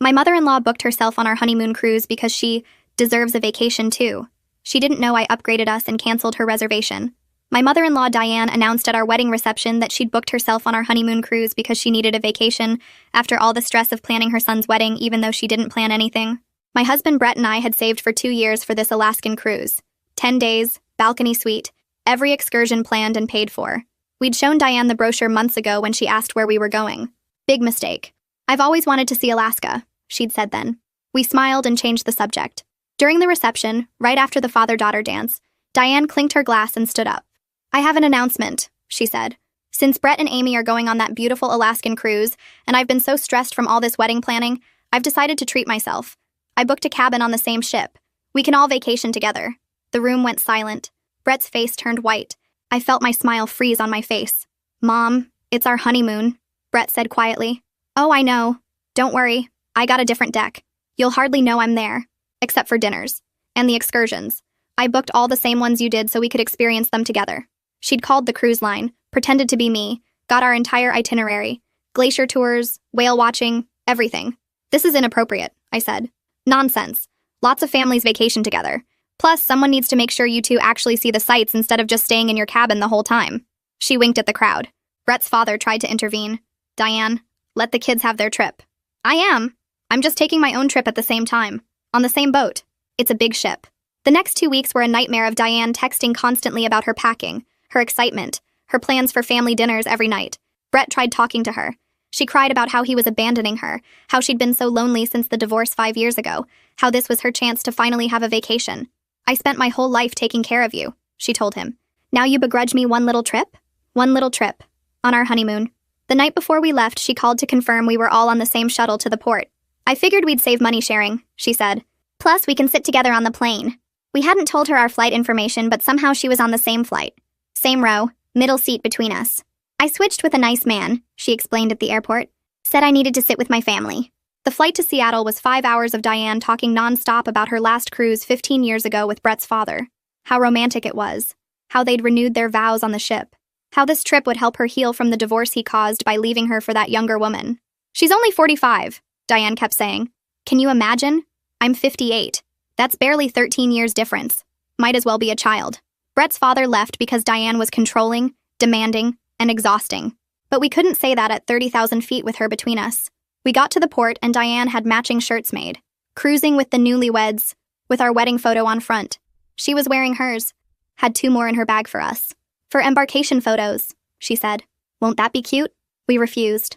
My mother-in-law booked herself on our honeymoon cruise because she deserves a vacation too. She didn't know I upgraded us and canceled her reservation. My mother-in-law Diane announced at our wedding reception that she'd booked herself on our honeymoon cruise because she needed a vacation after all the stress of planning her son's wedding, even though she didn't plan anything. My husband Brett and I had saved for 2 years for this Alaskan cruise. 10 days, balcony suite, every excursion planned and paid for. We'd shown Diane the brochure months ago when she asked where we were going. Big mistake. I've always wanted to see Alaska, she'd said then. We smiled and changed the subject. During the reception, right after the father-daughter dance, Diane clinked her glass and stood up. I have an announcement, she said. Since Brett and Amy are going on that beautiful Alaskan cruise, and I've been so stressed from all this wedding planning, I've decided to treat myself. I booked a cabin on the same ship. We can all vacation together. The room went silent. Brett's face turned white. I felt my smile freeze on my face. Mom, it's our honeymoon, Brett said quietly. Oh, I know. Don't worry. I got a different deck. You'll hardly know I'm there, except for dinners and the excursions. I booked all the same ones you did so we could experience them together. She'd called the cruise line, pretended to be me, got our entire itinerary. Glacier tours, whale watching, everything. This is inappropriate, I said. Nonsense. Lots of families vacation together. Plus, someone needs to make sure you two actually see the sights instead of just staying in your cabin the whole time. She winked at the crowd. Brett's father tried to intervene. Diane, let the kids have their trip. I am. I'm just taking my own trip at the same time. On the same boat. It's a big ship. The next 2 weeks were a nightmare of Diane texting constantly about her packing, her excitement, her plans for family dinners every night. Brett tried talking to her. She cried about how he was abandoning her, how she'd been so lonely since the divorce 5 years ago, how this was her chance to finally have a vacation. I spent my whole life taking care of you, she told him. Now you begrudge me one little trip? One little trip. On our honeymoon. The night before we left, she called to confirm we were all on the same shuttle to the port. I figured we'd save money sharing, she said. Plus, we can sit together on the plane. We hadn't told her our flight information, but somehow she was on the same flight. Same row, middle seat between us. I switched with a nice man, she explained at the airport. Said I needed to sit with my family. The flight to Seattle was 5 hours of Diane talking nonstop about her last cruise 15 years ago with Brett's father. How romantic it was. How they'd renewed their vows on the ship. How this trip would help her heal from the divorce he caused by leaving her for that younger woman. She's only 45, Diane kept saying. Can you imagine? I'm 58. That's barely 13 years difference. Might as well be a child. Brett's father left because Diane was controlling, demanding, and exhausting. But we couldn't say that at 30,000 feet with her between us. We got to the port and Diane had matching shirts made. Cruising with the newlyweds, with our wedding photo on front. She was wearing hers. Had 2 more in her bag for us. For embarkation photos, she said. Won't that be cute? We refused.